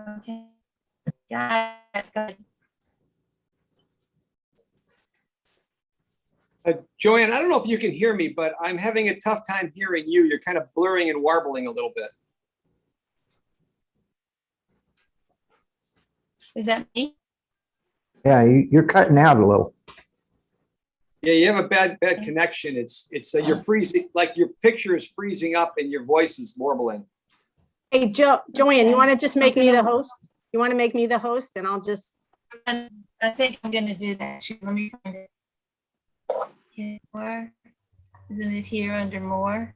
Okay. Got it. Joanne, I don't know if you can hear me, but I'm having a tough time hearing you. You're kind of blurring and warbling a little bit. Is that me? Yeah, you're cutting out a little. Yeah, you have a bad connection. It's you're freezing, like your picture is freezing up and your voice is warbling. Hey, Joanne, you want to just make me the host? You want to make me the host and I'll just. I think I'm gonna do that. Let me find it. Okay, more. Isn't it here under more?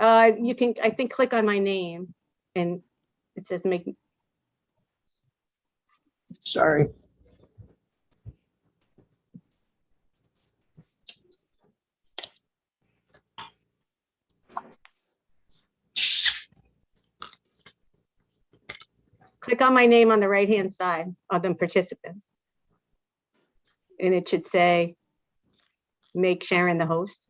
You can, I think, click on my name and it says make. Sorry. Click on my name on the right-hand side of the participants. And it should say, make Sharon the host.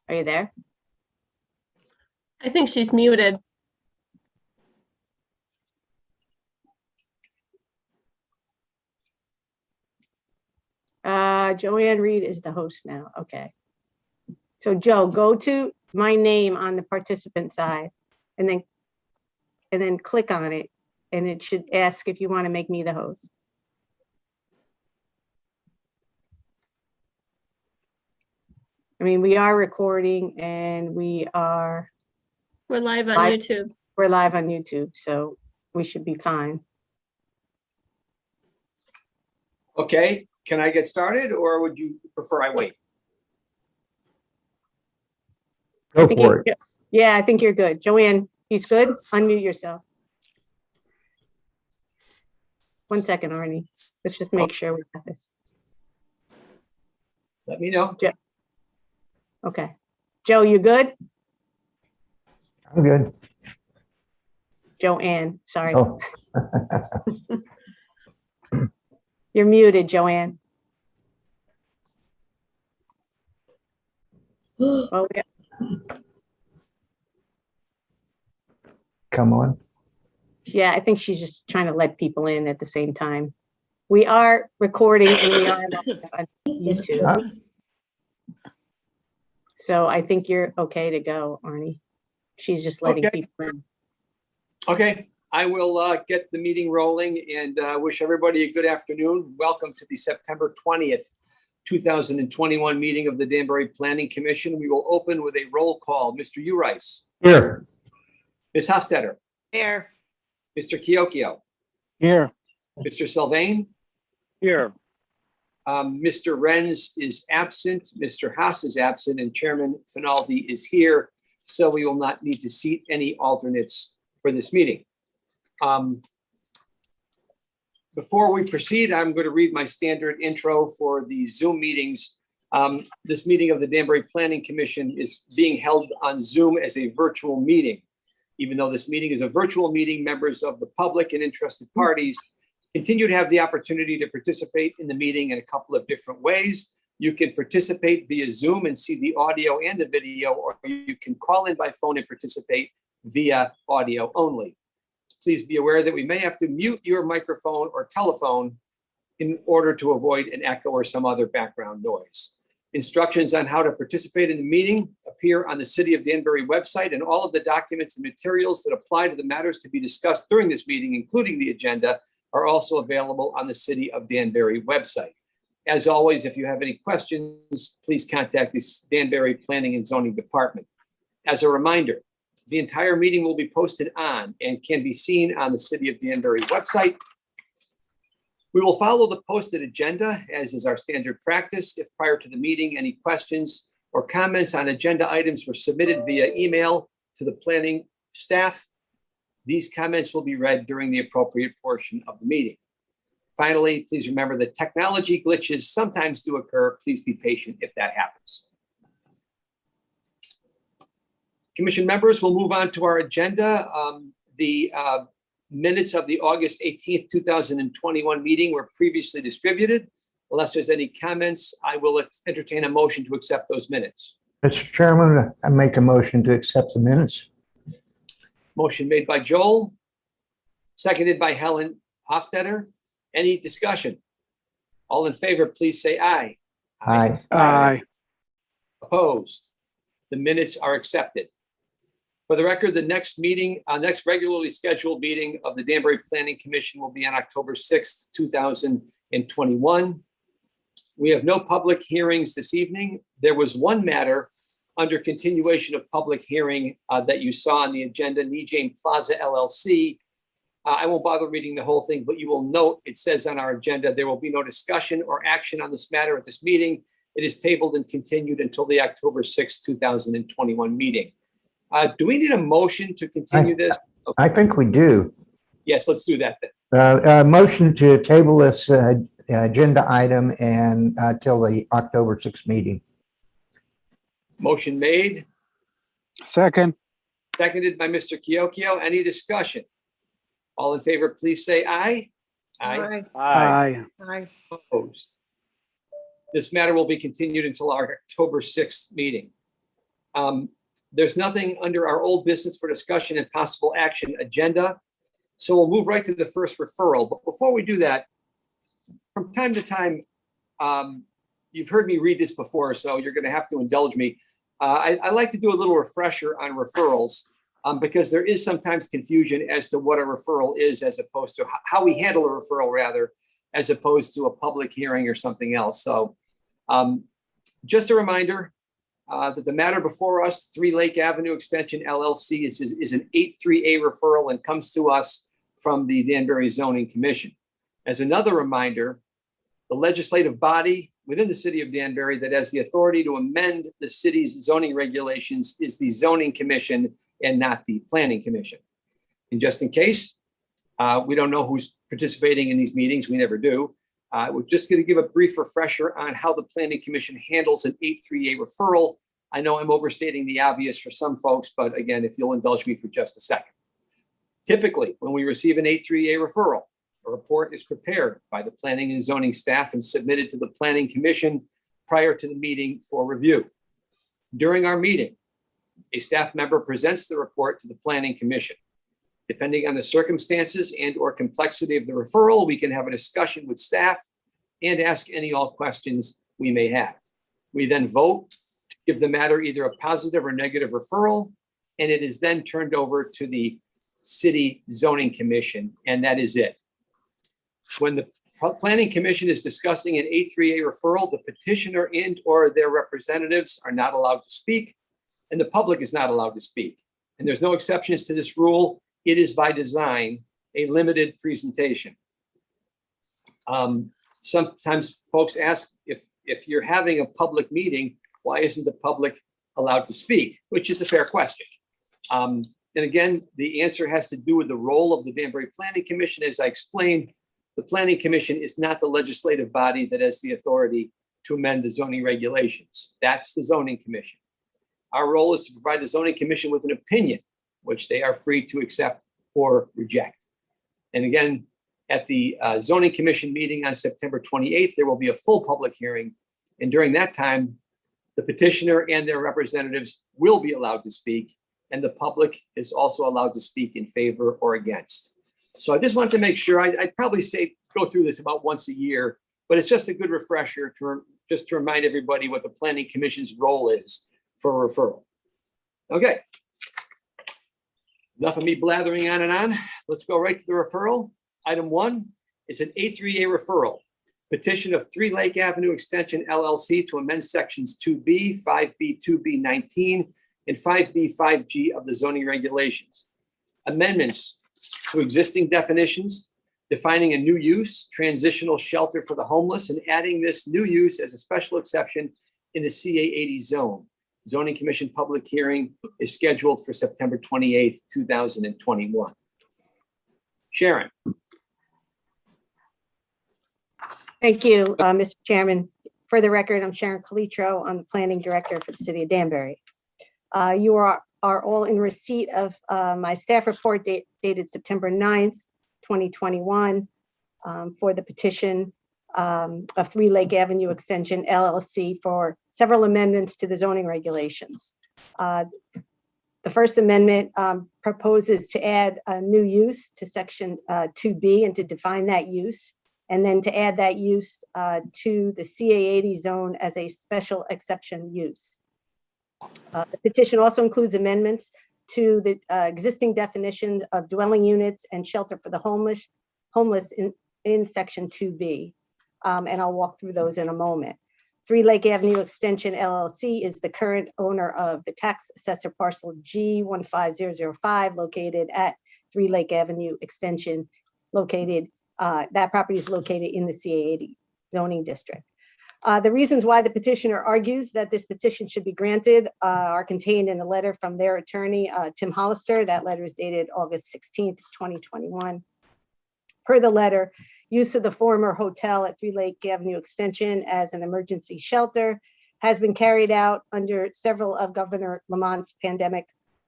Are you there? I think she's muted. Joanne Reed is the host now. Okay. So Joe, go to my name on the participant side and then click on it and it should ask if you want to make me the host. I mean, we are recording and We're live on YouTube. we're live on YouTube, so we should be fine. Okay, can I get started or would you prefer I wait? Go for it. Yeah, I think you're good. Joanne, he's good? Unmute yourself. 1 second, Arnie. Let's just make sure we got this. Let me know. Okay. Joe, you good? I'm good. Joanne, sorry. Oh. You're muted, Joanne. Oh, yeah. Come on. Yeah, I think she's just trying to let people in at the same time. We are recording and we are live on YouTube. So I think you're okay to go, Arnie. She's just letting Okay. people in. Okay, I will get the meeting rolling and wish everybody a good afternoon. Welcome to the September 20th, 2021 meeting of the Danbury Planning Commission. We will open with a roll call. Mr. Urice. Here. Ms. Hofstetter. Here. Mr. Chiocchio. Here. Mr. Sylvain. Here. Mr. Renz is absent, Mr. Haas is absent, and Chairman Finaldi is here. So we will not need to seat any alternates for this meeting. Before we proceed, I'm going to read my standard intro for the Zoom meetings. This meeting of the Danbury Planning Commission is being held on Zoom as a virtual meeting. Even though this meeting is a virtual meeting, members of the public and interested parties continue to have the opportunity to participate in the meeting in a couple of different ways. You can participate via Zoom and see the audio and the video, or you can call in by phone and participate via audio only. Please be aware that we may have to mute your microphone or telephone in order to avoid an echo or some other background noise. Instructions on how to participate in the meeting appear on the City of Danbury website, and all of the documents and materials that apply to the matters to be discussed during this meeting, including the agenda, are also available on the City of Danbury website. As always, if you have any questions, please contact the Danbury Planning and Zoning Department. As a reminder, the entire meeting will be posted on and can be seen on the City of Danbury website. We will follow the posted agenda, as is our standard practice. If prior to the meeting, any questions or comments on agenda items were submitted via email to the planning staff, these comments will be read during the appropriate portion of the meeting. Finally, please remember that technology glitches sometimes do occur. Please be patient if that happens. Commission members, we'll move on to our agenda. The minutes of the August 18th, 2021 meeting were previously distributed. Unless there's any comments, I will entertain a motion to accept those minutes. Mr. Chairman, I make a motion to accept the minutes. Motion made by Joel, seconded by Helen Hofstetter. Any discussion? All in favor, please say aye. Aye. Aye. Opposed? The minutes are accepted. For the record, the next meeting, next regularly scheduled meeting of the Danbury Planning Commission will be on October 6th, 2021. We have no public hearings this evening. There was one matter under continuation of public hearing that you saw on the agenda, Jane Plaza LLC. I won't bother reading the whole thing, but you will note it says on our agenda, there will be no discussion or action on this matter at this meeting. It is tabled and continued until the October 6th, 2021 meeting. Do we need a motion to continue this? I think we do. Yes, let's do that then. Motion to table this agenda item and till the October 6th meeting. Motion made, Second. seconded by Mr. Kyokyo. Any discussion? All in favor, please say aye. Aye. Aye. Opposed. This matter will be continued until our October 6th meeting. There's nothing under our old business for discussion and possible action agenda. So we'll move right to the first referral. But before we do that, from time to time, you've heard me read this before, so you're going to have to indulge me. I like to do a little refresher on referrals because there is sometimes confusion as to what a referral is as opposed to how we handle a referral, rather, as opposed to a public hearing or something else. So just a reminder that the matter before us, 3 Lake Avenue Extension LLC, is an 8-3A referral and comes to us from the Danbury Zoning Commission. As another reminder, the legislative body within the city of Danbury that has the authority to amend the city's zoning regulations is the Zoning Commission and not the Planning Commission. And just in case, we don't know who's participating in these meetings, we never do. We're just going to give a brief refresher on how the Planning Commission handles an 8-3A referral. I know I'm overstating the obvious for some folks, but again, if you'll indulge me for just a second. Typically, when we receive an 8-3A referral, a report is prepared by the Planning and Zoning staff and submitted to the Planning Commission prior to the meeting for review. During our meeting, a staff member presents the report to the Planning Commission. Depending on the circumstances and or complexity of the referral, we can have a discussion with staff and ask any all questions we may have. We then vote to give the matter either a positive or negative referral, and it is then turned over to the City Zoning Commission, and that is it. When the Planning Commission is discussing an 8-3A referral, the petitioner and or their representatives are not allowed to speak, and the public is not allowed to speak. And there's no exceptions to this rule. It is by design a limited presentation. Sometimes folks ask if you're having a public meeting, why isn't the public allowed to speak? Which is a fair question. And again, the answer has to do with the role of the Danbury Planning Commission. As I explained, the Planning Commission is not the legislative body that has the authority to amend the zoning regulations. That's the Zoning Commission. Our role is to provide the Zoning Commission with an opinion, which they are free to accept or reject. And again, at the Zoning Commission meeting on September 28th, there will be a full public hearing. And during that time, the petitioner and their representatives will be allowed to speak, and the public is also allowed to speak in favor or against. So I just wanted to make sure, I'd probably say go through this about once a year, but it's just a good refresher just to remind everybody what the Planning Commission's role is for a referral. Okay. Enough of me blathering on and on. Let's go right to the referral. Item 1 is an 8-3A referral. Petition of 3 Lake Avenue Extension LLC to amend sections 2B, 5B, 2B, 19, and 5B, 5G of the zoning regulations. Amendments to existing definitions, defining a new use, transitional shelter for the homeless, and adding this new use as a special exception in the CA80 zone. Zoning Commission public hearing is scheduled for September 28th, 2021. Sharon. Thank you, Mr. Chairman. For the record, I'm Sharon Calitro. I'm the Planning Director for the City of Danbury. You are are all in receipt of my staff report dated September 9th, 2021, for the petition of 3 Lake Avenue Extension LLC for several amendments to the zoning regulations. The first amendment proposes to add a new use to section 2B and to define that use, and then to add that use to the CA80 zone as a special exception use. The petition also includes amendments to the existing definitions of dwelling units and shelter for the homeless in section 2B. And I'll walk through those in a moment. 3 Lake Avenue Extension LLC is the current owner of the tax assessor parcel G15005 located at 3 Lake Avenue Extension, that property is located in the CA80 zoning district. The reasons why the petitioner argues that this petition should be granted are contained in a letter from their attorney, Tim Hollister. That letter is dated August 16th, 2021. Per the letter, use of the former hotel at 3 Lake Avenue Extension as an emergency shelter has been carried out under several of Governor Lamont's pandemic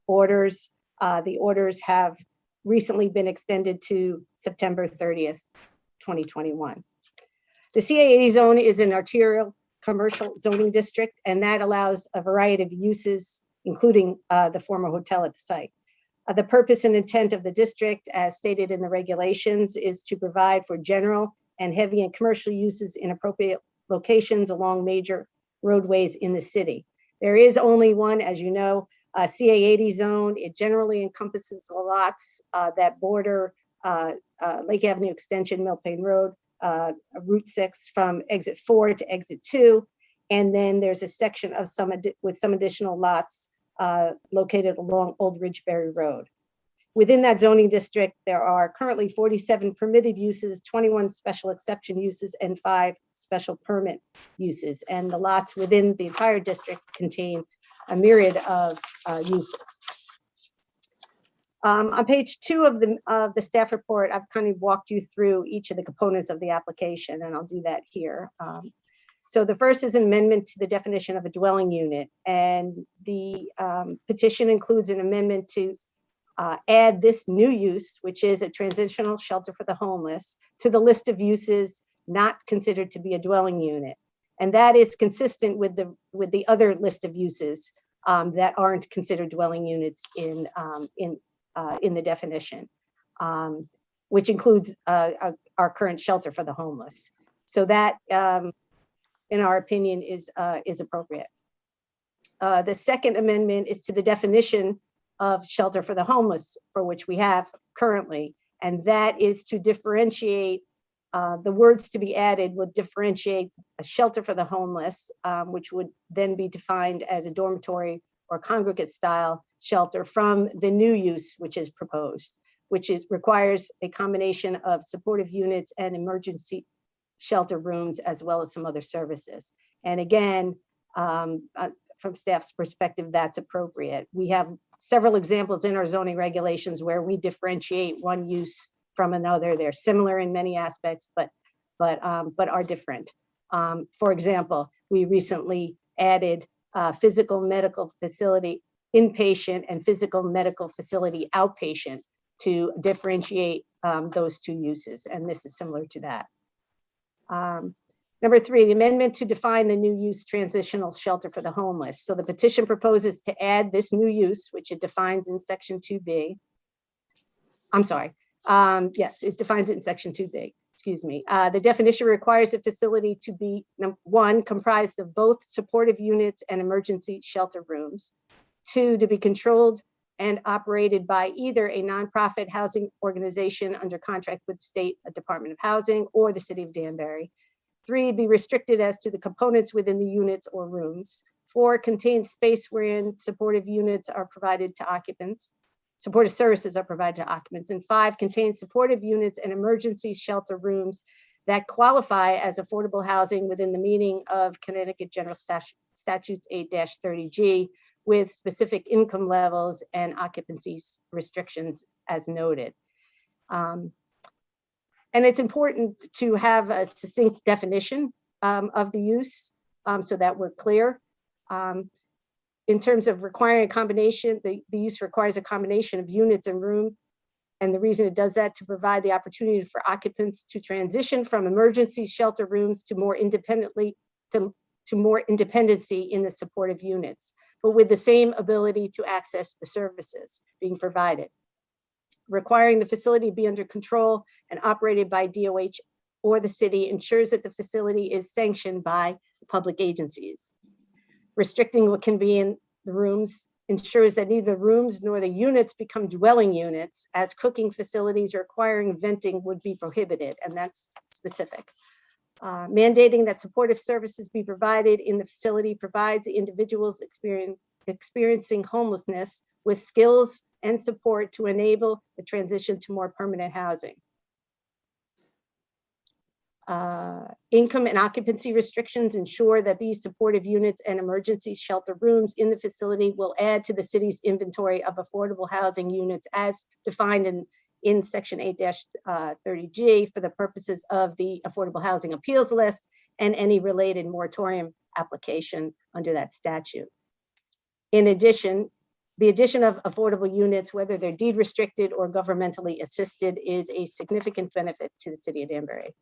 orders. The orders have recently been extended to September 30th, 2021. The CA80 zone is an arterial commercial zoning district, and that allows a variety of uses, including the former hotel at the site. The purpose and intent of the district, as stated in the regulations, is to provide for general and heavy and commercial uses in appropriate locations along major roadways in the city. There is only one, as you know, CA80 zone. It generally encompasses the lots that border Lake Avenue Extension, Millpain Road, Route 6 from exit 4 to exit 2. And then there's a section of with some additional lots located along Old Ridgeberry Road. Within that zoning district, there are currently 47 permitted uses, 21 special exception uses, and 5 special permit uses. And the lots within the entire district contain a myriad of uses. On page 2 of the staff report, I've kind of walked you through each of the components of the application, and I'll do that here. So the first is an amendment to the definition of a dwelling unit, and the petition includes an amendment to add this new use, which is a transitional shelter for the homeless, to the list of uses not considered to be a dwelling unit. And that is consistent with the other list of uses that aren't considered dwelling units in the definition, which includes our current shelter for the homeless. So that, in our opinion, is appropriate. The second amendment is to the definition of shelter for the homeless, for which we have currently, and that is to differentiate, the words to be added would differentiate a shelter for the homeless, which would then be defined as a dormitory or congregate style shelter, from the new use which is proposed, which requires a combination of supportive units and emergency shelter rooms, as well as some other services. And again, from staff's perspective, that's appropriate. We have several examples in our zoning regulations where we differentiate one use from another. They're similar in many aspects, but are different. For example, we recently added physical medical facility inpatient and physical medical facility outpatient to differentiate those two uses, and this is similar to that. Number 3, the amendment to define the new use transitional shelter for the homeless. So the petition proposes to add this new use, which it defines in section 2B. I'm sorry. Yes, it defines it in section 2B. Excuse me. The definition requires a facility to be, 1, comprised of both supportive units and emergency shelter rooms. 2, to be controlled and operated by either a nonprofit housing organization under contract with State Department of Housing or the City of Danbury. 3, be restricted as to the components within the units or rooms. 4, contain space wherein supportive units are provided to occupants. Supportive services are provided to occupants. And 5, contain supportive units and emergency shelter rooms that qualify as affordable housing within the meaning of Connecticut General Statutes 8-30G, with specific income levels and occupancy restrictions as noted. And it's important to have a succinct definition of the use so that we're clear. in terms of requiring a combination, the use requires a combination of units and room. And the reason it does that, to provide the opportunity for occupants to transition from emergency shelter rooms to more independency in the supportive units, but with the same ability to access the services being provided. Requiring the facility be under control and operated by DOH or the city ensures that the facility is sanctioned by public agencies. Restricting what can be in the rooms ensures that neither the rooms nor the units become dwelling units, as cooking facilities requiring venting would be prohibited, and that's specific. Mandating that supportive services be provided in the facility provides the individuals experiencing homelessness with skills and support to enable the transition to more permanent housing. Income and occupancy restrictions ensure that these supportive units and emergency shelter rooms in the facility will add to the city's inventory of affordable housing units as defined in Section 8-30G for the purposes of the Affordable Housing Appeals List and any related moratorium application under that statute. In addition, the addition of affordable units, whether they're deed restricted or governmentally assisted, is a significant benefit to the city of Danbury.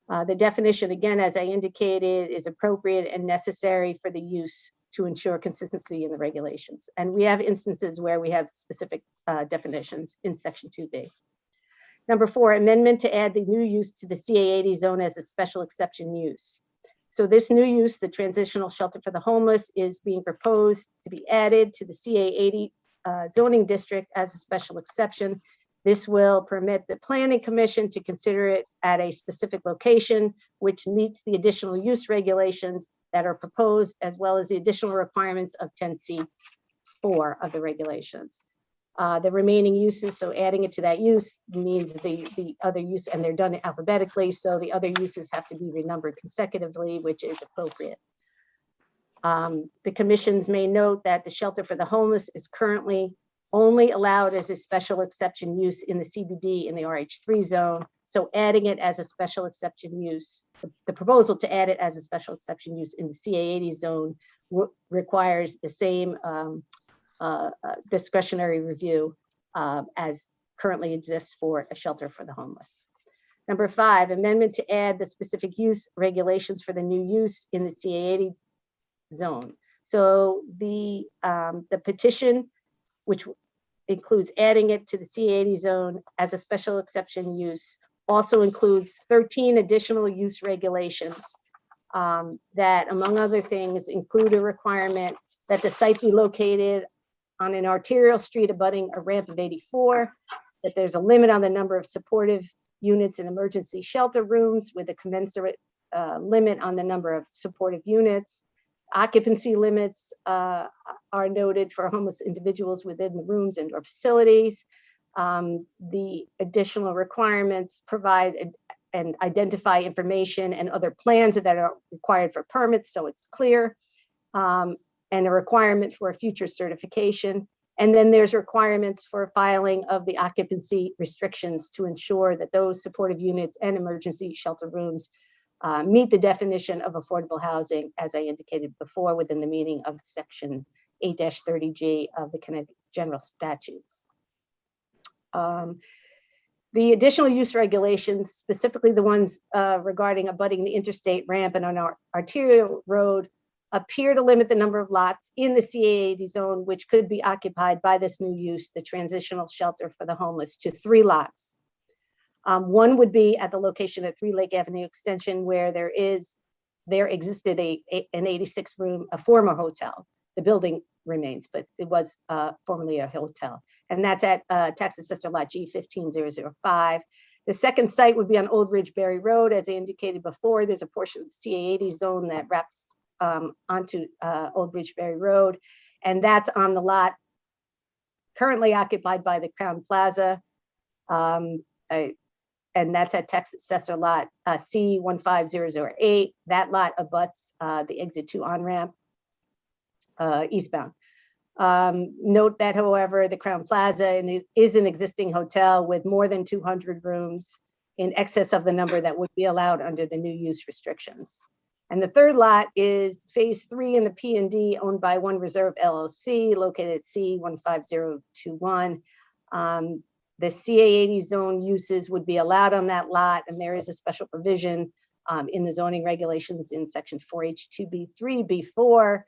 The definition, again, as I indicated, is appropriate and necessary for the use to ensure consistency in the regulations. And we have instances where we have specific definitions in Section 2B. Number 4, amendment to add the new use to the CA80 zone as a special exception use. So this new use, the transitional shelter for the homeless, is being proposed to be added to the CA80 zoning district as a special exception. This will permit the Planning Commission to consider it at a specific location, which meets the additional use regulations that are proposed, as well as the additional requirements of 10C4 of the regulations. The remaining uses, so adding it to that use means the other use, and they're done alphabetically, so the other uses have to be renumbered consecutively, which is appropriate. The commissions may note that the shelter for the homeless is currently only allowed as a special exception use in the CBD in the RH3 zone. So adding it as a special exception use, the proposal to add it as a special exception use in the CA80 zone requires the same discretionary review as currently exists for a shelter for the homeless. Number 5, amendment to add the specific use regulations for the new use in the CA80 zone. So the petition, which includes adding it to the CA80 zone as a special exception use, also includes 13 additional use regulations that, among other things, include a requirement that the site be located on an arterial street abutting a ramp of 84, that there's a limit on the number of supportive units in emergency shelter rooms with a commensurate limit on the number of supportive units. Occupancy limits are noted for homeless individuals within the rooms and or facilities. The additional requirements provide and identify information and other plans that are required for permits, so it's clear, and a requirement for a future certification. And then there's requirements for filing of the occupancy restrictions to ensure that those supportive units and emergency shelter rooms meet the definition of affordable housing, as I indicated before, within the meaning of Section 8-30G of the Connecticut General Statutes. The additional use regulations, specifically the ones regarding abutting the interstate ramp and on our arterial road, appear to limit the number of lots in the CA80 zone, which could be occupied by this new use, the transitional shelter for the homeless, to 3 lots. One would be at the location at 3 Lake Avenue Extension, where there existed an 86-room, a former hotel. The building remains, but it was formerly a hotel. And that's at Tax Assessor Lot G15005. The second site would be on Old Ridge Berry Road. As I indicated before, there's a portion of the CA80 zone that wraps onto Old Ridge Berry Road. And that's on the lot currently occupied by the Crown Plaza. And that's at Tax Assessor Lot C15008. That lot abuts the exit 2 on-ramp eastbound. Note that, however, the Crown Plaza is an existing hotel with more than 200 rooms in excess of the number that would be allowed under the new use restrictions. And the third lot is phase 3 in the P&D owned by One Reserve LLC located at C15021. The CA80 zone uses would be allowed on that lot, and there is a special provision in the zoning regulations in section 4H2B3B4.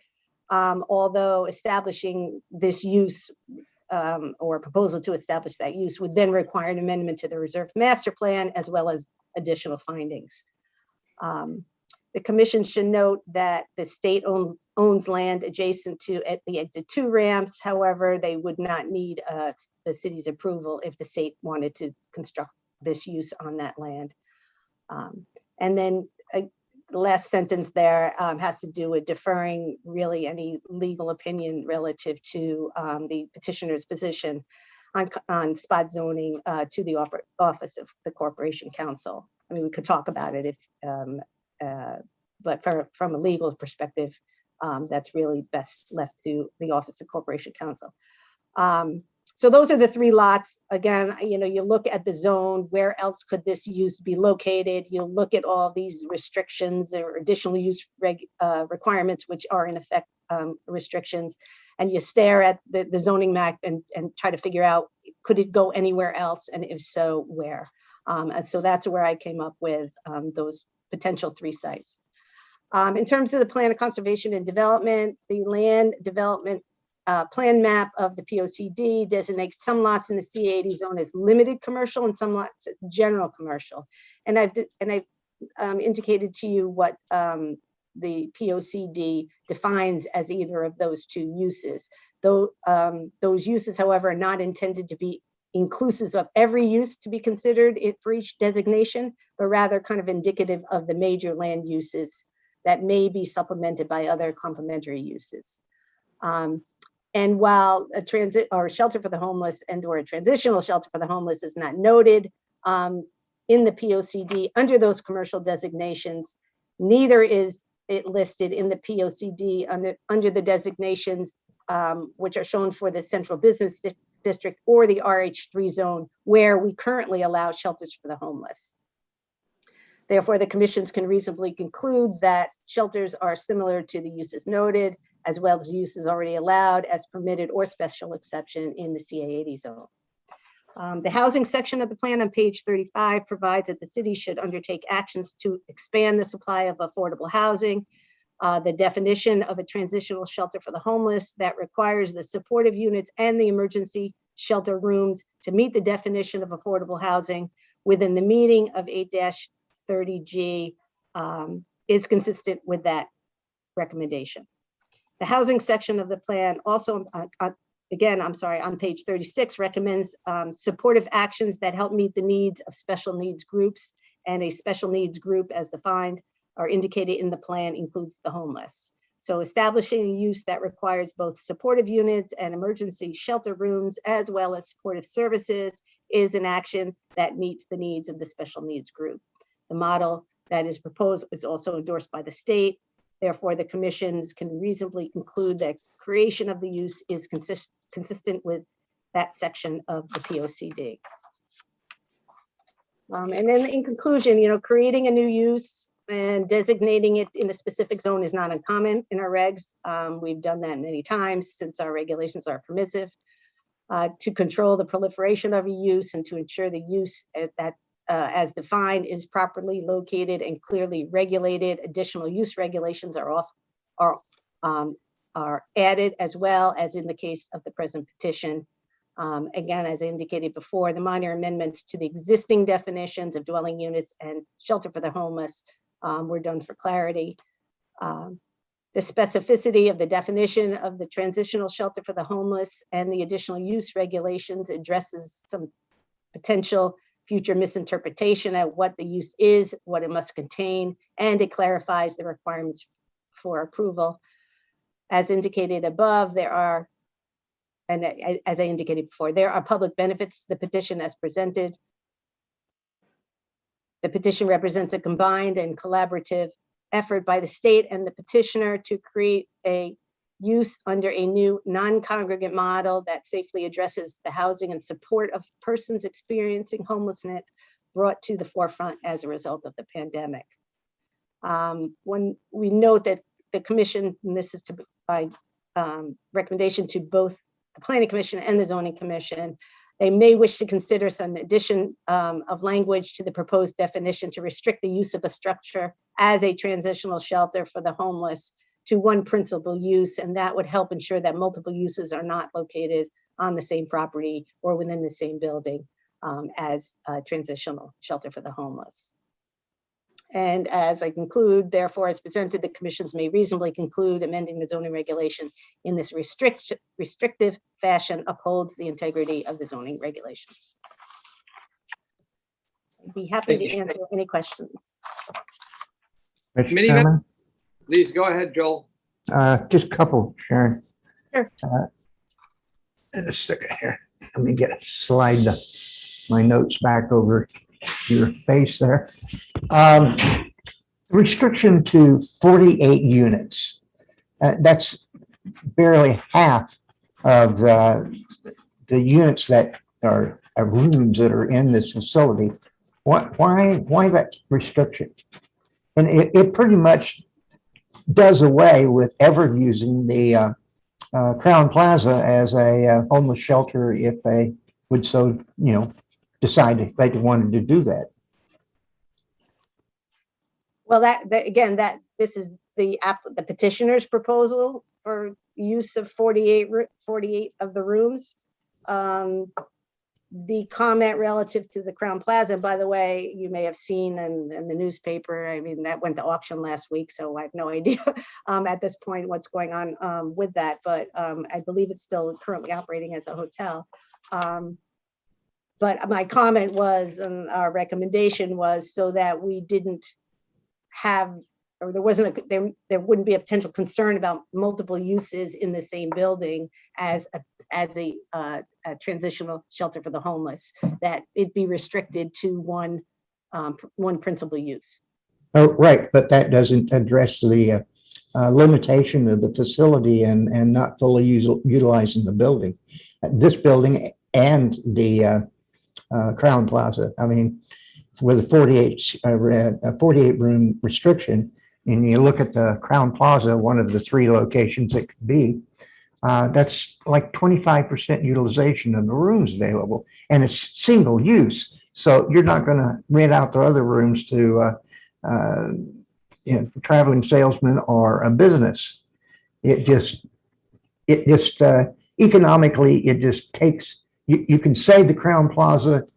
Although establishing this use or proposal to establish that use would then require an amendment to the reserve master plan as well as additional findings. The commission should note that the state owns land adjacent to the exit 2 ramps. However, they would not need the city's approval if the state wanted to construct this use on that land. And then the last sentence there has to do with deferring really any legal opinion relative to the petitioner's position on spot zoning to the office of the Corporation Counsel. I mean, we could talk about it if, but from a legal perspective, that's really best left to the Office of Corporation Counsel. So those are the 3 lots. Again, you know, you look at the zone, where else could this use be located? You'll look at all these restrictions or additional use requirements, which are in effect restrictions, and you stare at the zoning map and try to figure out, could it go anywhere else? And if so, where? And so that's where I came up with those potential 3 sites. In terms of the plan of conservation and development, the land development plan map of the POCD designates some lots in the C80 zone as limited commercial and some lots as general commercial. And I've indicated to you what the POCD defines as either of those 2 uses. Though those uses, however, are not intended to be inclusive of every use to be considered for each designation, but rather kind of indicative of the major land uses that may be supplemented by other complementary uses. And while a transit or shelter for the homeless and or a transitional shelter for the homeless is not noted in the POCD under those commercial designations, neither is it listed in the POCD under the designations which are shown for the central business district or the RH3 zone, where we currently allow shelters for the homeless. Therefore, the commissions can reasonably conclude that shelters are similar to the uses noted, as well as uses already allowed as permitted or special exception in the CA80 zone. The housing section of the plan on page 35 provides that the city should undertake actions to expand the supply of affordable housing. The definition of a transitional shelter for the homeless that requires the supportive units and the emergency shelter rooms to meet the definition of affordable housing within the meaning of 8-30G is consistent with that recommendation. The housing section of the plan also, again, I'm sorry, on page 36 recommends supportive actions that help meet the needs of special needs groups, and a special needs group as defined or indicated in the plan includes the homeless. So establishing a use that requires both supportive units and emergency shelter rooms, as well as supportive services, is an action that meets the needs of the special needs group. The model that is proposed is also endorsed by the state. Therefore, the commissions can reasonably conclude that creation of the use is consistent with that section of the POCD. And then in conclusion, you know, creating a new use and designating it in a specific zone is not uncommon in our regs. We've done that many times since our regulations are permissive to control the proliferation of a use and to ensure the use that as defined is properly located and clearly regulated. Additional use regulations are added, as well as in the case of the present petition. Again, as I indicated before, the minor amendments to the existing definitions of dwelling units and shelter for the homeless were done for clarity. The specificity of the definition of the transitional shelter for the homeless and the additional use regulations addresses some potential future misinterpretation of what the use is, what it must contain, and it clarifies the requirements for approval. As indicated above, there are, and as I indicated before, there are public benefits to the petition as presented. The petition represents a combined and collaborative effort by the state and the petitioner to create a use under a new non-congregate model that safely addresses the housing and support of persons experiencing homelessness brought to the forefront as a result of the pandemic. When we note that the commission, and this is by recommendation to both the planning commission and the zoning commission, they may wish to consider some addition of language to the proposed definition to restrict the use of a structure as a transitional shelter for the homeless to one principal use, and that would help ensure that multiple uses are not located on the same property or within the same building as a transitional shelter for the homeless. And as I conclude, therefore, as presented, the commissions may reasonably conclude amending the zoning regulation in this restrictive fashion upholds the integrity of the zoning regulations. I'd be happy Thank to you. answer any questions. Mr. Committee Chairman, Please go ahead, Joel. just a couple, Sharon. Sure. A second here. Let me slide my notes back over your face there. Restriction to 48 units. That's barely half of the units that are rooms that are in this facility. Why that restriction? And it pretty much does away with ever using the Crown Plaza as a homeless shelter if they would so, decide they wanted to do that. Well, again, this is the petitioner's proposal for use of 48 of the rooms. The comment relative to the Crown Plaza, by the way, you may have seen in the newspaper. I mean, that went to auction last week, so I have no idea at this point what's going on with that. But I believe it's still currently operating as a hotel. But my comment was, and our recommendation was, so that we didn't have, or there there wouldn't be a potential concern about multiple uses in the same building as a transitional shelter for the homeless, that it be restricted to one principal use. Oh, right, but that doesn't address the limitation of the facility and not fully utilizing the building. This building and the Crown Plaza. I mean, with a 48 room restriction, and you look at the Crown Plaza, one of the 3 locations it could be, that's like 25% utilization of the rooms available, and it's single use. So you're not going to rent out the other rooms to traveling salesman or a business. It just economically, it just takes, you can say the Crown Plaza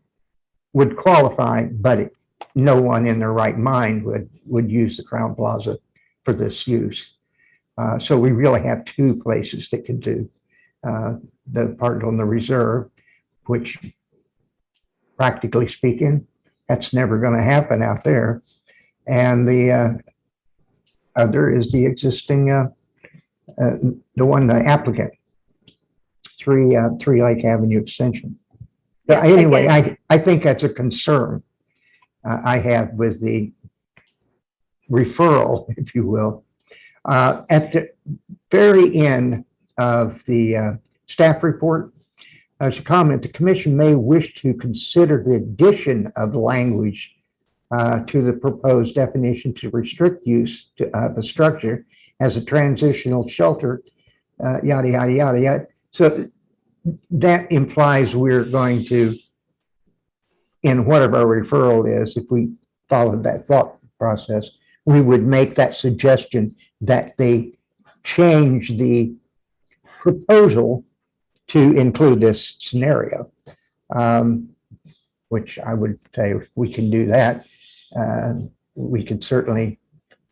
would qualify, but no one in their right mind would use the Crown Plaza for this use. So we really have 2 places that can do the part on the reserve, which practically speaking, that's never going to happen out there. And the other is the existing, the applicant, 3 Lake Avenue extension. But anyway, I think that's a concern I have with the referral, if you will. At the very end of the staff report, there's a comment: the commission may wish to consider the addition of language to the proposed definition to restrict use of a structure as a transitional shelter, yada, yada, yada, yada. So that implies we're going to, in whatever our referral is, if we followed that thought process, we would make that suggestion that they change the proposal to include this scenario, which I would say if we can do that, we could certainly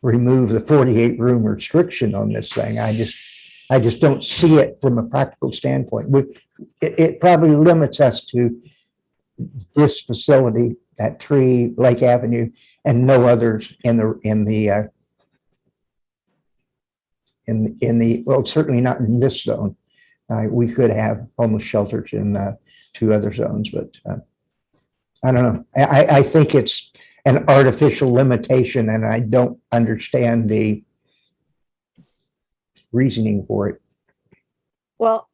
remove the 48 room restriction on this thing. I just don't see it from a practical standpoint. It probably limits us to this facility at 3 Lake Avenue and no others in the well, certainly not in this zone. We could have homeless shelters in 2 other zones, but I don't know. I think it's an artificial limitation, and I don't understand the reasoning for it. Well,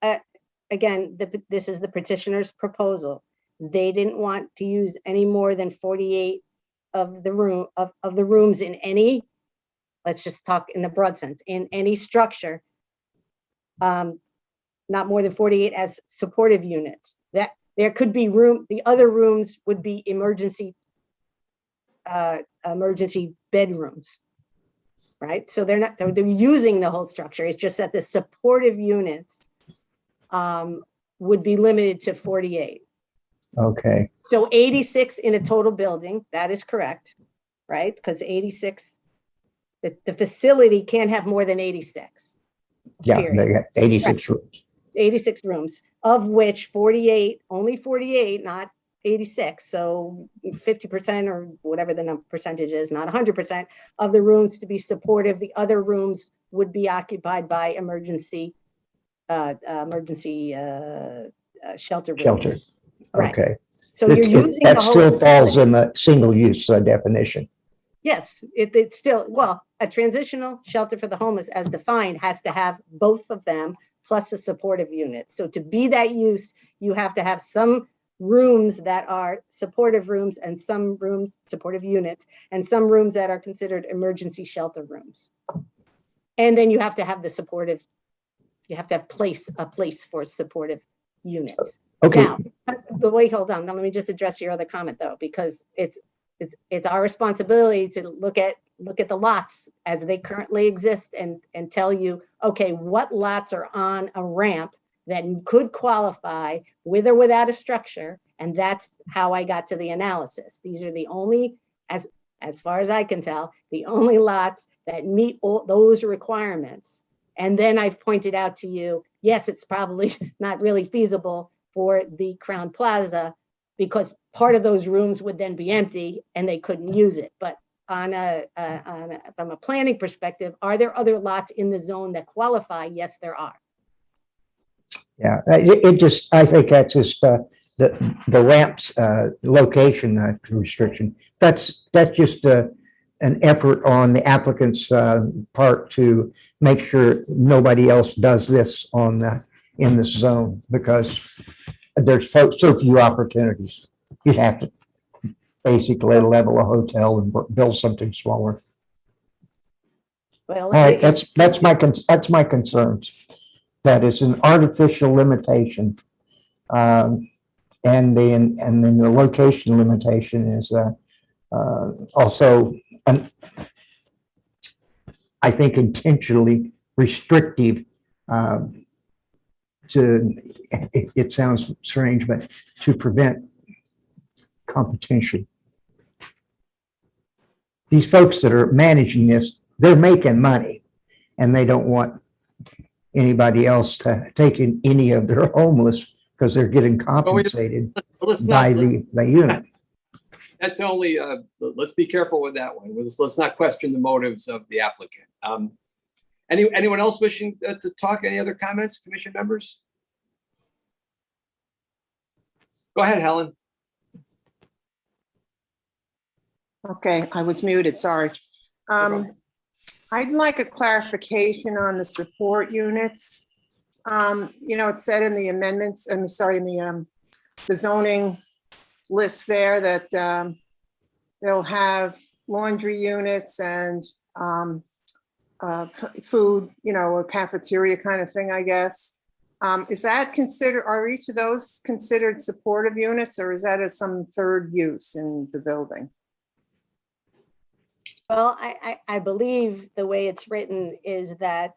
again, this is the petitioner's proposal. They didn't want to use any more than 48 of the rooms in any let's just talk in the broad sense, in any structure, not more than 48 as supportive units. That there could be room, the other rooms would be emergency bedrooms, right? So they're using the whole structure. It's just that the supportive units would be limited to 48. Okay, So 86 in a total building, that is correct, right? Because 86, the facility can't have more than 86. yeah, Period. they got 86 rooms. 86 rooms, of which 48, only 48, not 86. So 50% or whatever the percentage is, not 100% of the rooms to be supportive. The other rooms would be occupied by emergency shelter rooms. Shelter. Right. Okay. So you're using the That whole still falls facility. in the single use definition. Yes, it's still, well, a transitional shelter for the homeless as defined has to have both of them plus a supportive unit. So to be that use, you have to have some rooms that are supportive rooms and some rooms, supportive units, and some rooms that are considered emergency shelter rooms. And then you have to have the supportive, you have to have a place for supportive units. Okay. Now, hold on, now let me just address your other comment though, because it's our responsibility to look at the lots as they currently exist and tell you, okay, what lots are on a ramp that could qualify with or without a structure. And that's how I got to the analysis. These are the only, as far as I can tell, the only lots that meet all those requirements. And then I've pointed out to you, yes, it's probably not really feasible for the Crown Plaza because part of those rooms would then be empty and they couldn't use it. But from a planning perspective, are there other lots in the zone that qualify? Yes, there are. Yeah, I think that's just the ramps location restriction. That's just an effort on the applicant's part to make sure nobody else does this in this zone because there's so few opportunities. You have to basically level a hotel and build something smaller. Well, all right, that's my concerns. That is an artificial limitation, and then the location limitation is also, I think, intentionally restrictive. It sounds strange, but to prevent competition. These folks that are managing this, they're making money, and they don't want anybody else to take in any of their homeless because they're getting compensated by the unit. That's only, let's be careful with that one. Let's not question the motives of the applicant. Anyone else wishing to talk? Any other comments, commission members? Go ahead, Helen. Okay, I was muted, sorry. I'd like a clarification on the support units. It said in the amendments, in the zoning list there that they'll have laundry units and food, a cafeteria kind of thing, I guess. Is that considered, are each of those considered supportive units, or is that some third use in the building? Well, I believe the way it's written is that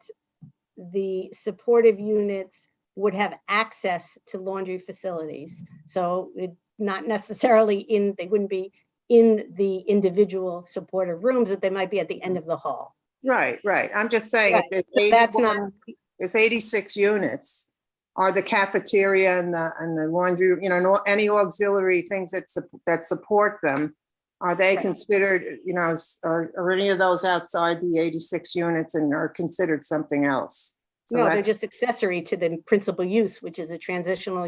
the supportive units would have access to laundry facilities. So not necessarily they wouldn't be in the individual supportive rooms, but they might be at the end of the hall. Right. I'm just saying, Right. So that's not. There's 86 units. Are the cafeteria and the laundry, any auxiliary things that support them, are they Right. considered, are any of those outside the 86 units and are considered something else? So No, they're just accessory to the principal use, which is a transitional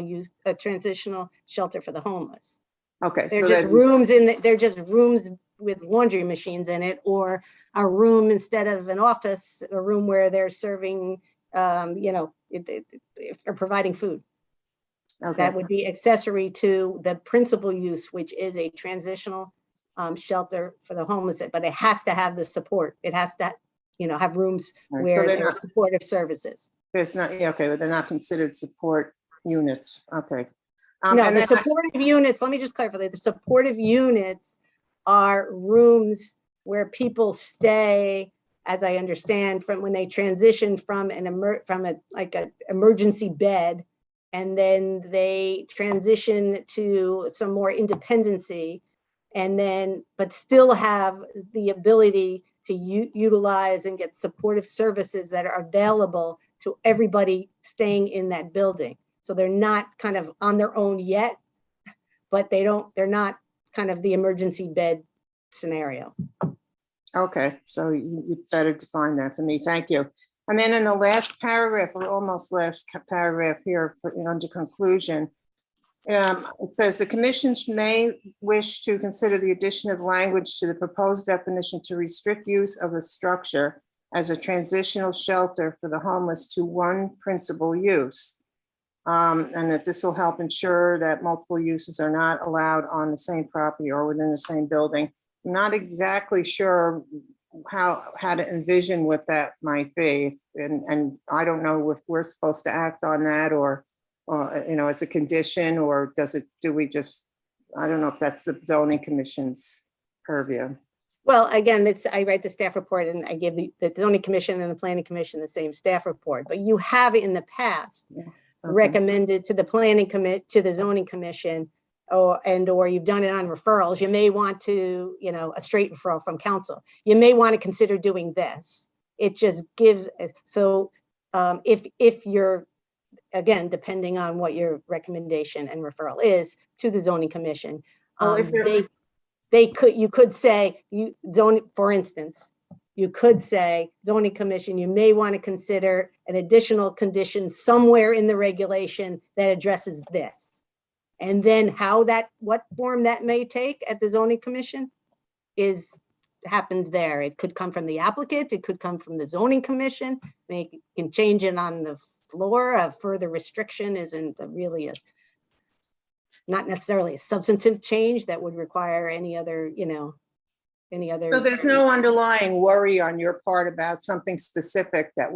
shelter for the homeless. Okay, They're so just rooms they're just rooms with laundry machines in it, or a room instead of an office, a room where they're serving, or providing food. okay. That would be accessory to the principal use, which is a transitional shelter for the homeless, but it has to have the support. It has to have rooms Right, so where they're there's not- supportive services. It's not, yeah, okay, but they're not considered support units. Okay. No, And the then supportive units, let me just clarify, the supportive units are rooms where people stay, as I understand, from when they transition from like a emergency bed, and then they transition to some more independency, and then, but still have the ability to utilize and get supportive services that are available to everybody staying in that building. So they're not kind of on their own yet, but they're not kind of the emergency bed scenario. okay, so you better define that for me. Thank you. And then in the last paragraph, or almost last paragraph here, under conclusion, it says the commission may wish to consider the addition of language to the proposed definition to restrict use of a structure as a transitional shelter for the homeless to one principal use. And that this will help ensure that multiple uses are not allowed on the same property or within the same building. I'm not exactly sure how to envision what that might be. And I don't know if we're supposed to act on that or as a condition, or do we just, I don't know if that's the zoning commission's purview. Well, again, I write the staff report and I give the zoning commission and the planning commission the same staff report, but you have in the past recommended to the to the zoning commission, or you've done it on referrals. You may want to, a straight referral from council. You may want to consider doing this. It just gives, so if you're, again, depending on what your recommendation and referral is to the zoning commission, you could say, for instance, you could say, zoning commission, you may want to consider an additional condition somewhere in the regulation that addresses this. And then what form that may take at the zoning commission happens there. It could come from the applicant, it could come from the zoning commission. They can change it on the floor. A further restriction isn't really not necessarily a substantive change that would require any other. So there's no underlying worry on your part about something specific that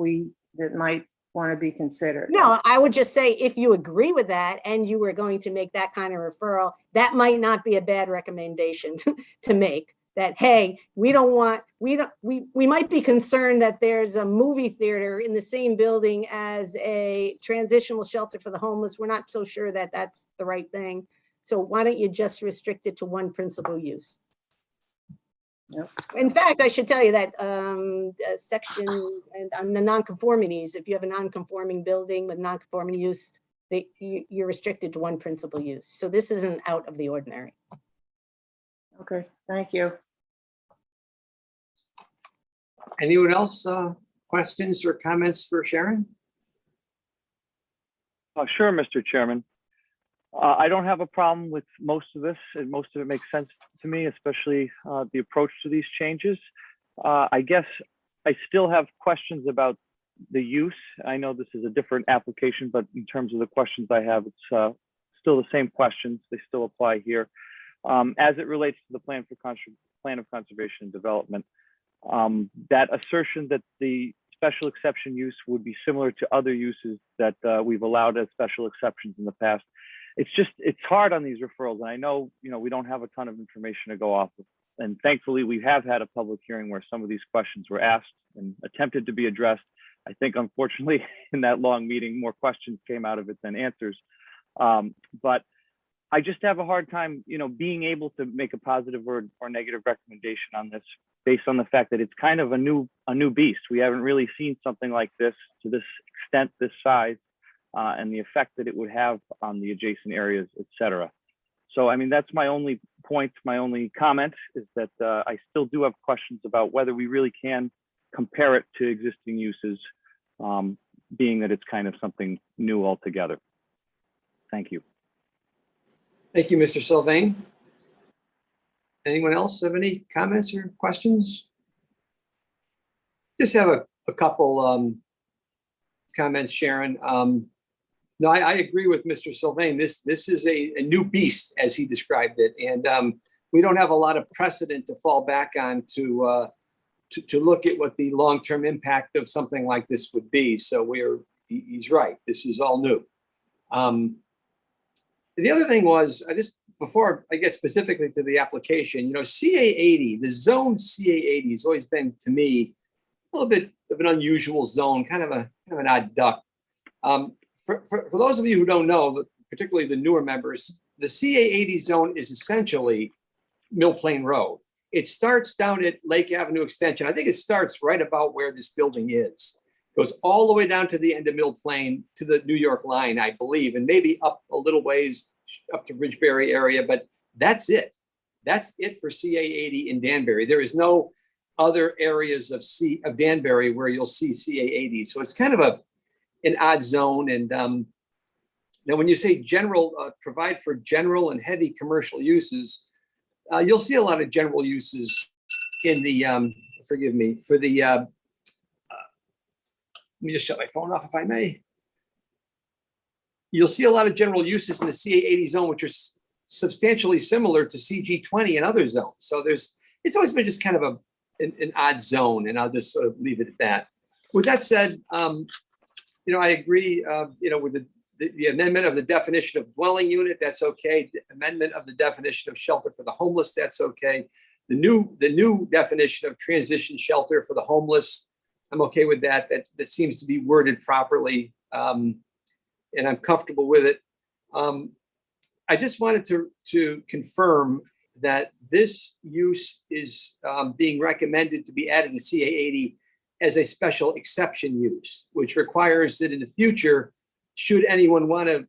might want to be considered? No, I would just say, if you agree with that and you were going to make that kind of referral, that might not be a bad recommendation to make. That, hey, we might be concerned that there's a movie theater in the same building as a transitional shelter for the homeless. We're not so sure that that's the right thing. So why don't you just restrict it to one principal use? Yep. In fact, I should tell you that section on the nonconformities, if you have a nonconforming building with nonconforming use, you're restricted to one principal use. So this isn't out of the ordinary. Okay, thank you. Anyone else, questions or comments for Sharon? Sure, Mr. Chairman. I don't have a problem with most of this, and most of it makes sense to me, especially the approach to these changes. I guess I still have questions about the use. I know this is a different application, but in terms of the questions I have, it's still the same questions. They still apply here. As it relates to the plan of conservation and development, that assertion that the special exception use would be similar to other uses that we've allowed as special exceptions in the past. It's hard on these referrals. And I know, we don't have a ton of information to go off of. And thankfully, we have had a public hearing where some of these questions were asked and attempted to be addressed. I think, unfortunately, in that long meeting, more questions came out of it than answers. But I just have a hard time, being able to make a positive or negative recommendation on this, based on the fact that it's kind of a new beast. We haven't really seen something like this to this extent, this size, and the effect that it would have on the adjacent areas, et cetera. So, I mean, that's my only point, my only comment is that I still do have questions about whether we really can compare it to existing uses, being that it's kind of something new altogether. Thank you. Thank you, Mr. Sylvain. Anyone else have any comments or questions? Just have a couple comments, Sharon. No, I agree with Mr. Sylvain. This is a new beast, as he described it, and we don't have a lot of precedent to fall back on to to look at what the long-term impact of something like this would be. So he's right. This is all new. The other thing was, before I get specifically to the application, CA80, the zone CA80 has always been, to me, a little bit of an unusual zone, kind of an odd duck. For those of you who don't know, particularly the newer members, the CA80 zone is essentially Mill Plain Road. It starts down at Lake Avenue Extension. I think it starts right about where this building is. Goes all the way down to the end of Mill Plain to the New York line, I believe, and maybe up a little ways up to Ridgebury area, but that's it. That's it for CA80 in Danbury. There is no other areas of Danbury where you'll see CA80. So it's kind of an odd zone. And now when you say general, provide for general and heavy commercial uses, you'll see a lot of general uses in the, forgive me, for the, let me just shut my phone off if I may. You'll see a lot of general uses in the CA80 zone, which are substantially similar to CG20 and other zones. So it's always been just kind of an odd zone, and I'll just sort of leave it at that. With that said, I agree, with the amendment of the definition of dwelling unit, that's okay. The amendment of the definition of shelter for the homeless, that's okay. The new definition of transition shelter for the homeless, I'm okay with that. That seems to be worded properly, and I'm comfortable with it. I just wanted to confirm that this use is being recommended to be added to CA80 as a special exception use, which requires that in the future, should anyone want to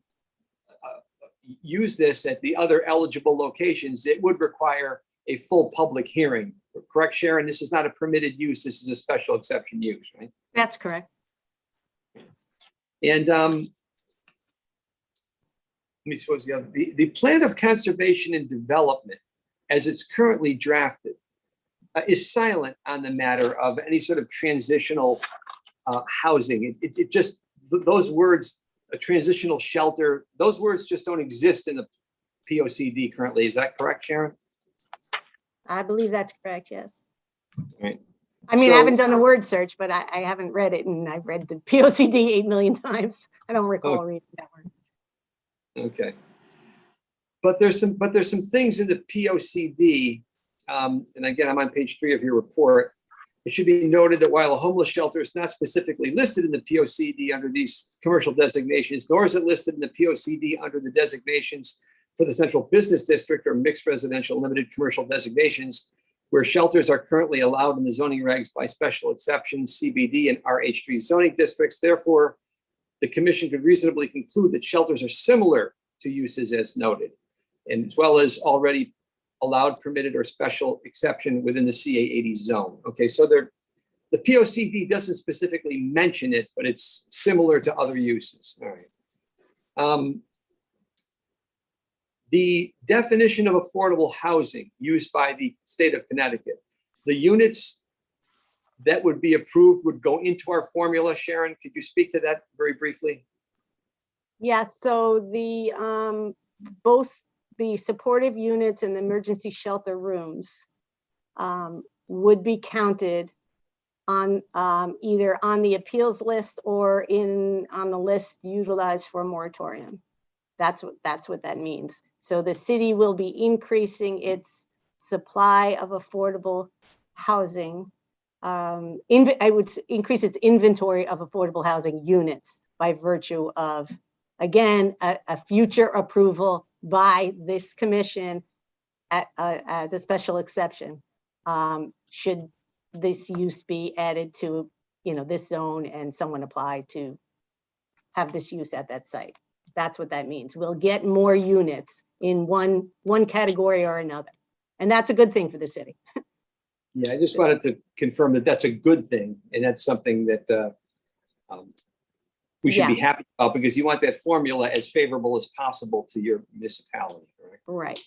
use this at the other eligible locations, it would require a full public hearing. Correct, Sharon? This is not a permitted use. This is a special exception use, right? That's correct. And let me suppose the plan of conservation and development, as it's currently drafted, is silent on the matter of any sort of transitional housing. It just, those words, a transitional shelter, those words just don't exist in the POCD currently. Is that correct, Sharon? I believe that's correct, yes. Right. I mean, I So- haven't done a word search, but I haven't read it, and I've read the POCD 8 million times. I don't recall reading that one. Okay. But there's some things in the POCD, and again, I'm on page 3 of your report. It should be noted that while a homeless shelter is not specifically listed in the POCD under these commercial designations, nor is it listed in the POCD under the designations for the central business district or mixed residential limited commercial designations, where shelters are currently allowed in the zoning regs by special exceptions, CBD and RH3 zoning districts. Therefore, the commission could reasonably conclude that shelters are similar to uses as noted, and as well as already allowed, permitted, or special exception within the CA80 zone. Okay, so the POCD doesn't specifically mention it, but it's similar to other uses. All right. The definition of affordable housing used by the state of Connecticut, the units that would be approved would go into our formula. Sharon, could you speak to that very briefly? Yes, so the both the supportive units and the emergency shelter rooms would be counted on either on the appeals list or on the list utilized for a moratorium. That's what that means. So the city will be increasing its supply of affordable housing. I would increase its inventory of affordable housing units by virtue of, again, a future approval by this commission as a special exception, should this use be added to, this zone and someone apply to have this use at that site. That's what that means. We'll get more units in one category or another. And that's a good thing for the city. Yeah, I just wanted to confirm that that's a good thing. And that's something that we should be happy about, because you want that formula as favorable as possible to your municipality, correct? Right.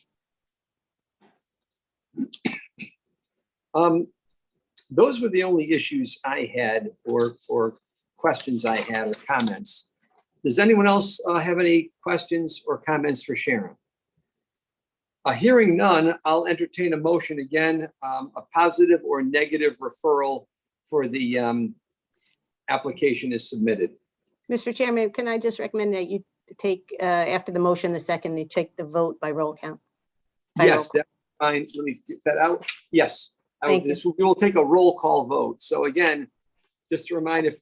Those were the only issues I had, or questions I had, or comments. Does anyone else have any questions or comments for Sharon? Hearing none, I'll entertain a motion again, a positive or negative referral for the application is submitted. Mr. Chairman, can I just recommend that you take, after the motion, the second, you take the vote by roll count? By roll Yes, call. that's fine. Let me get that out. Yes. Thank you. We will take a roll call vote. So again, just to remind, if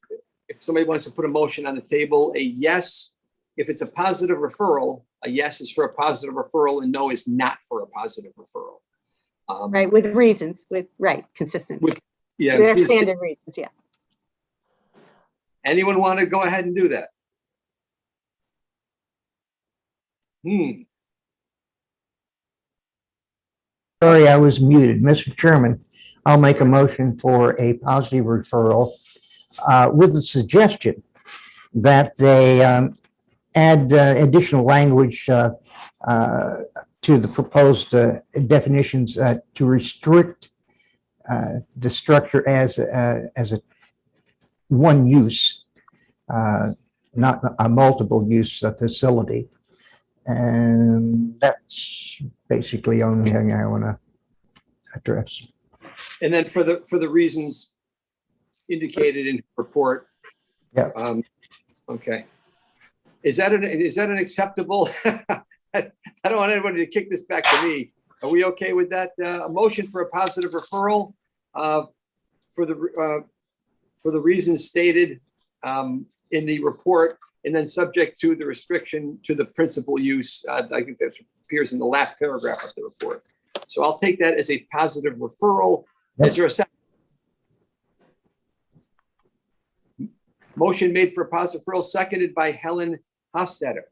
somebody wants to put a motion on the table, a yes, if it's a positive referral, a yes is for a positive referral and no is not for a positive referral. Right, with reasons, consistent. Yeah. Their please, standard reasons, yeah. anyone want to go ahead and do that? Sorry, I was muted. Mr. Chairman, I'll make a motion for a positive referral with the suggestion that they add additional language to the proposed definitions to restrict the structure as a one use, not a multiple use facility. And that's basically the only thing I want to address. And then for the reasons indicated in the report. Yeah. Okay. Is that an acceptable? I don't want anybody to kick this back to me. Are we okay with that? A motion for a positive referral for the reasons stated in the report, and then subject to the restriction to the principal use. I think that appears in the last paragraph of the report. So I'll take that as a positive referral. Yep. Is there a second? Motion made for a positive referral, seconded by Helen Hofstadter.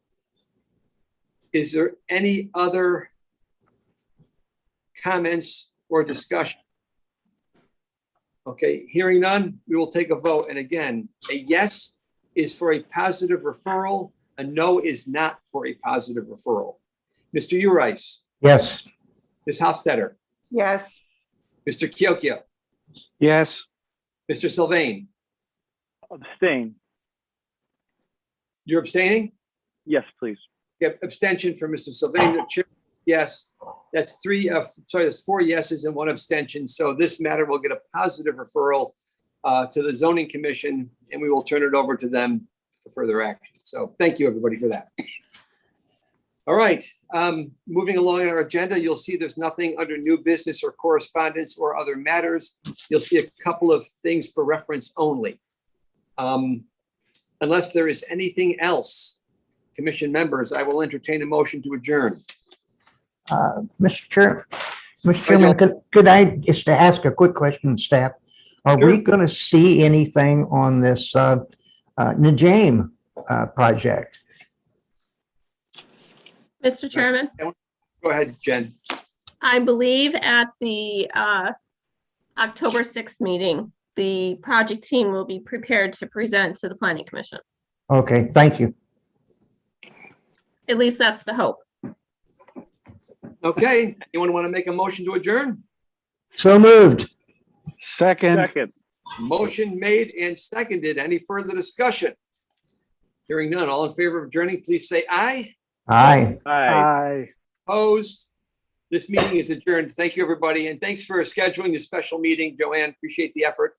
Is there any other comments or discussion? Okay, hearing none, we will take a vote. And again, a yes is for a positive referral, a no is not for a positive referral. Mr. Urice, Yes. Ms. Hofstadter, Yes. Mr. Kyokyo, Yes. Mr. Sylvain, Abstain. you're abstaining? Yes, please. Yep, abstention for Mr. Sylvain. The chair, yes, that's that's 4 yeses and 1 abstention. So this matter will get a positive referral to the zoning commission, and we will turn it over to them for further action. So thank you, everybody, for that. All right, moving along on our agenda, you'll see there's nothing under new business or correspondence or other matters. You'll see a couple of things for reference only. Unless there is anything else, commission members, I will entertain a motion to adjourn. Mr. Chairman, could I just ask a quick question, staff? Are we Sure. going to see anything on this Najam project? Mr. Chairman, Go ahead, Jen. I believe at the October 6th meeting, the project team will be prepared to present to the planning commission. Okay, thank you. At least that's the hope. Okay, anyone want to make a motion to adjourn? So moved. Second. Second. Motion made and seconded. Any further discussion? Hearing none, all in favor of adjourning, please say aye. Aye. Aye. Aye. Opposed? This meeting is adjourned. Thank you, everybody, and thanks for scheduling this special meeting. Joanne, appreciate the effort.